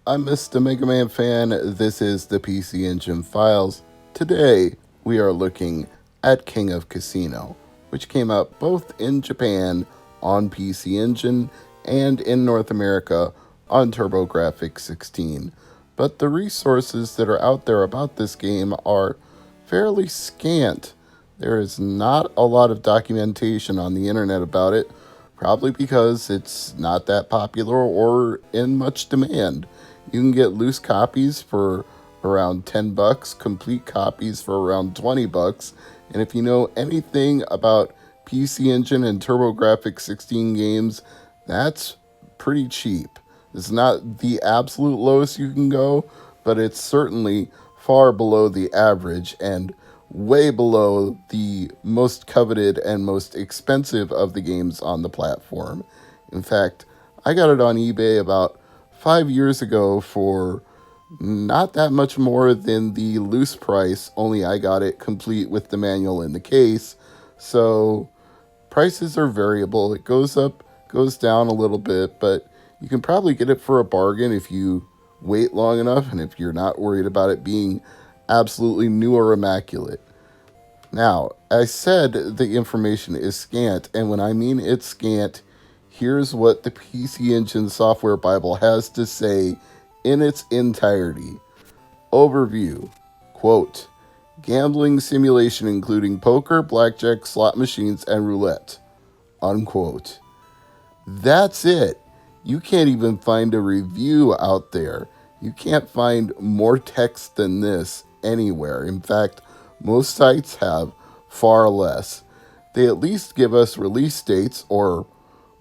I'm Mr. MegaManFan. This is the PC Engine Files. Today, we are looking at King of Casino, which came out both in Japan on PC Engine and in North America on TurboGrafx 16. But the resources that are out there about this game are fairly scant. There is not a lot of documentation on the internet about it, probably because it's not that popular or in much demand. You can get loose copies for around $10, complete copies for around $20, and if you know anything about PC Engine and TurboGrafx 16 games, that's pretty cheap. It's not the absolute lowest you can go, but it's certainly far below the average and way below the most coveted and most expensive of the games on the platform. In fact, I got it on eBay about 5 years ago for not that much more than the loose price, only I got it complete with the manual in the case. So prices are variable. It goes up, goes down a little bit, but you can probably get it for a bargain if you wait long enough and if you're not worried about it being absolutely new or immaculate. Now, I said the information is scant, and when I mean it's scant, here's what the PC Engine Software Bible has to say in its entirety. Overview. Quote, gambling simulation including poker, blackjack, slot machines, and roulette. Unquote. That's it. You can't even find a review out there. You can't find more text than this anywhere. In fact, most sites have far less. They at least give us release dates or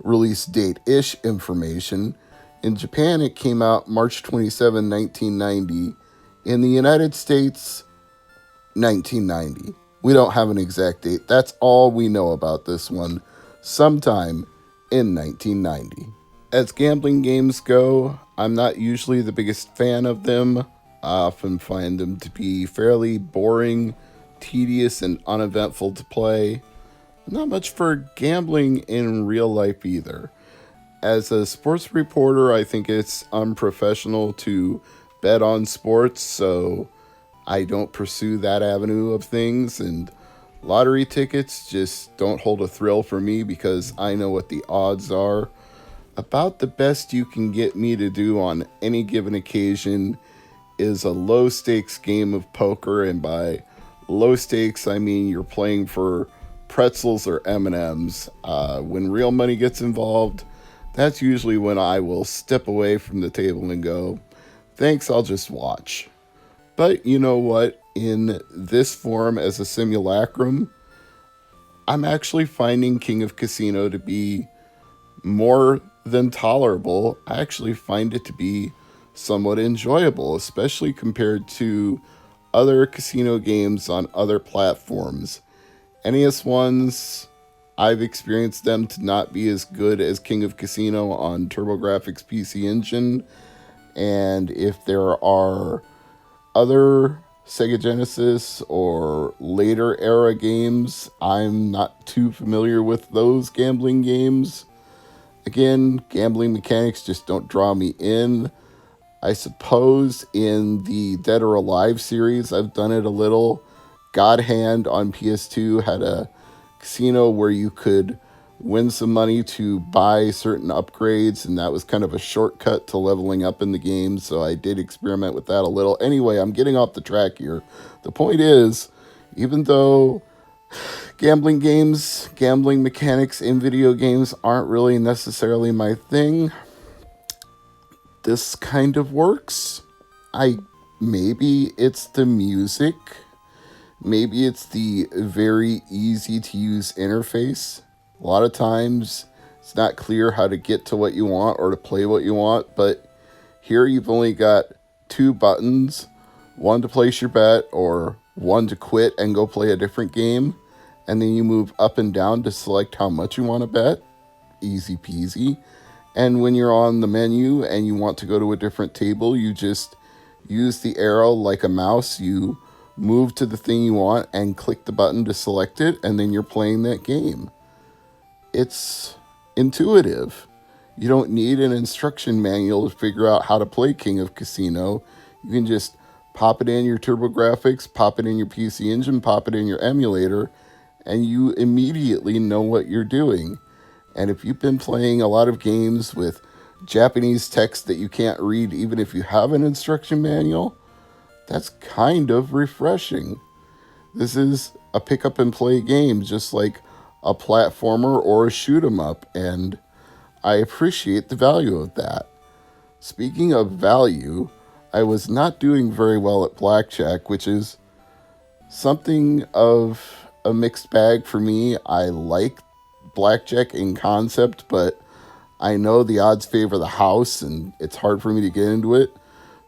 release date-ish information. In Japan, it came out March 27, 1990. In the United States, 1990. We don't have an exact date. That's all we know about this one. Sometime in 1990. As gambling games go, I'm not usually the biggest fan of them. I often find them to be fairly boring, tedious, and uneventful to play. Not much for gambling in real life either. As a sports reporter, I think it's unprofessional to bet on sports, so I don't pursue that avenue of things, and lottery tickets just don't hold a thrill for me because I know what the odds are. About the best you can get me to do on any given occasion is a low stakes game of poker, and by low stakes I mean you're playing for pretzels or M&Ms. When real money gets involved, that's usually when I will step away from the table and go, thanks, I'll just watch. But you know what? In this form as a simulacrum, I'm actually finding King of Casino to be more than tolerable. I actually find it to be somewhat enjoyable, especially compared to other casino games on other platforms. NES ones, I've experienced them to not be as good as King of Casino on TurboGrafx PC Engine, and if there are other Sega Genesis or later era games, I'm not too familiar with those gambling games. Again, gambling mechanics just don't draw me in. I suppose in the Dead or Alive series, I've done it a little. God Hand on PS2 had a casino where you could win some money to buy certain upgrades, and that was kind of a shortcut to leveling up in the game, so I did experiment with that a little. Anyway, I'm getting off the track here. The point is, even though gambling games, gambling mechanics in video games aren't really necessarily my thing, this kind of works. Maybe it's the music. Maybe it's the very easy to use interface. A lot of times it's not clear how to get to what you want or to play what you want, but here you've only got two buttons, one to place your bet or one to quit and go play a different game, and then you move up and down to select how much you want to bet. Easy peasy. And when you're on the menu and you want to go to a different table, you just use the arrow like a mouse. You move to the thing you want and click the button to select it, and then you're playing that game. It's intuitive. You don't need an instruction manual to figure out how to play King of Casino. You can just pop it in your TurboGrafx, pop it in your PC Engine, pop it in your emulator, and you immediately know what you're doing. And if you've been playing a lot of games with Japanese text that you can't read, even if you have an instruction manual, that's kind of refreshing. This is a pick up and play game, just like a platformer or a shoot 'em up, and I appreciate the value of that. Speaking of value, I was not doing very well at blackjack, which is something of a mixed bag for me. I like blackjack in concept, but I know the odds favor the house and it's hard for me to get into it.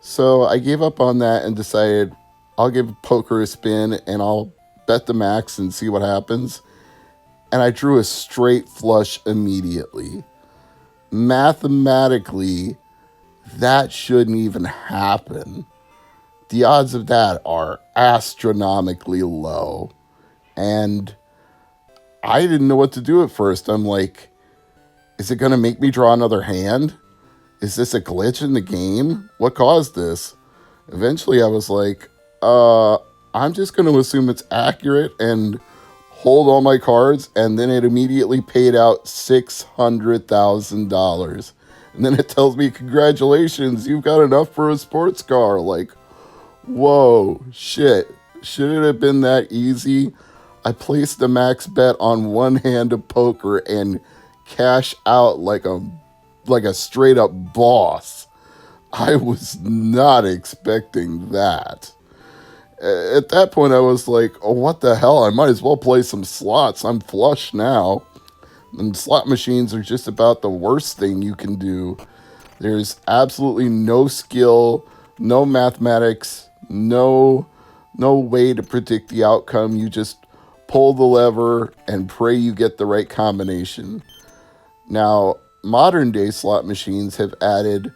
So I gave up on that and decided I'll give poker a spin and I'll bet the max and see what happens. And I drew a straight flush immediately. Mathematically, that shouldn't even happen. The odds of that are astronomically low. And I didn't know what to do at first. I'm like, is it going to make me draw another hand? Is this a glitch in the game? What caused this? Eventually I was like, I'm just going to assume it's accurate and hold all my cards. And then it immediately paid out $600,000. And then it tells me, congratulations, you've got enough for a sports car. Like, whoa, shit. Should it have been that easy? I placed the max bet on one hand of poker and cash out like a straight up boss. I was not expecting that. At that point, I was like, oh, what the hell? I might as well play some slots. I'm flush now. And slot machines are just about the worst thing you can do. There's absolutely no skill, no mathematics, no way to predict the outcome. You just pull the lever and pray you get the right combination. Now, modern day slot machines have added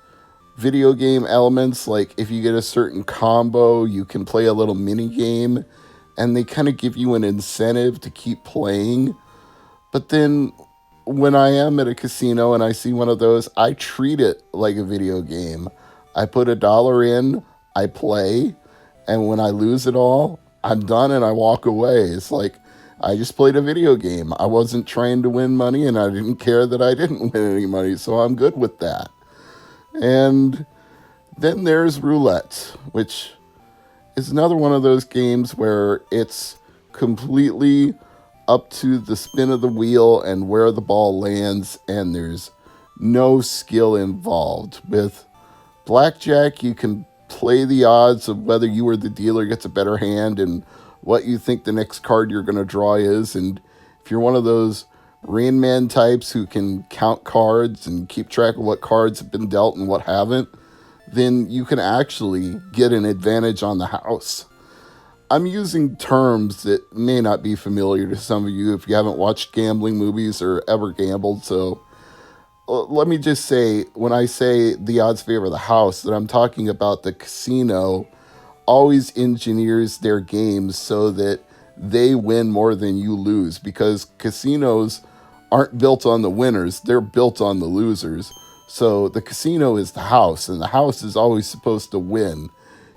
video game elements, like if you get a certain combo, you can play a little mini game, and they kind of give you an incentive to keep playing. But then when I am at a casino and I see one of those, I treat it like a video game. I put $1 in, I play, and when I lose it all, I'm done and I walk away. It's like I just played a video game. I wasn't trying to win money and I didn't care that I didn't win any money, so I'm good with that. And then there's roulette, which is another one of those games where it's completely up to the spin of the wheel and where the ball lands, and there's no skill involved. With blackjack, you can play the odds of whether you or the dealer gets a better hand and what you think the next card you're going to draw is. And if you're one of those Rain Man types who can count cards and keep track of what cards have been dealt and what haven't, then you can actually get an advantage on the house. I'm using terms that may not be familiar to some of you if you haven't watched gambling movies or ever gambled. So let me just say, when I say the odds favor the house, that I'm talking about the casino always engineers their games so that they win more than you lose, because casinos aren't built on the winners, they're built on the losers. So the casino is the house, and the house is always supposed to win.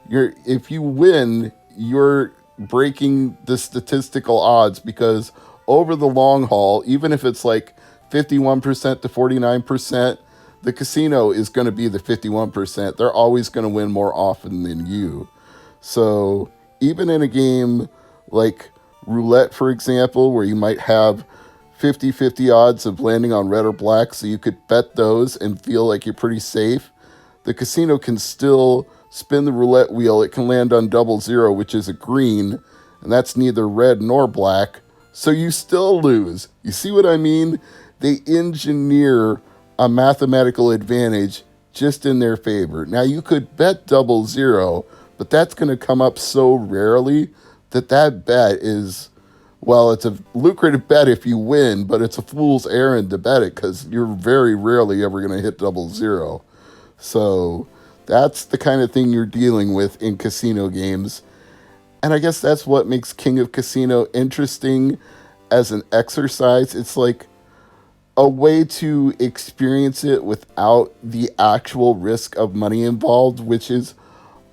If you win, you're breaking the statistical odds, because over the long haul, even if it's like 51% to 49%, the casino is going to be the 51%. They're always going to win more often than you. So even in a game like roulette, for example, where you might have 50-50 odds of landing on red or black, so you could bet those and feel like you're pretty safe, the casino can still spin the roulette wheel. It can land on 00, which is a green, and that's neither red nor black, so you still lose. You see what I mean? They engineer a mathematical advantage just in their favor. Now, you could bet 00, but that's going to come up so rarely that bet is, well, it's a lucrative bet if you win, but it's a fool's errand to bet it because you're very rarely ever going to hit 00. So that's the kind of thing you're dealing with in casino games. And I guess that's what makes King of Casino interesting as an exercise. It's like a way to experience it without the actual risk of money involved, which is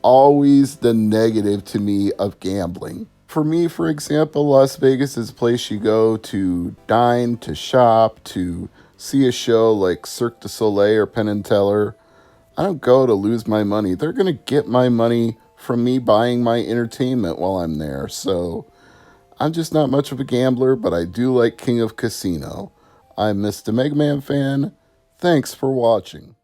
always the negative to me of gambling. For me, for example, Las Vegas is a place you go to dine, to shop, to see a show like Cirque du Soleil or Penn and Teller. I don't go to lose my money. They're going to get my money from me buying my entertainment while I'm there. So I'm just not much of a gambler, but I do like King of Casino. I'm Mr. MegaManFan. Thanks for watching.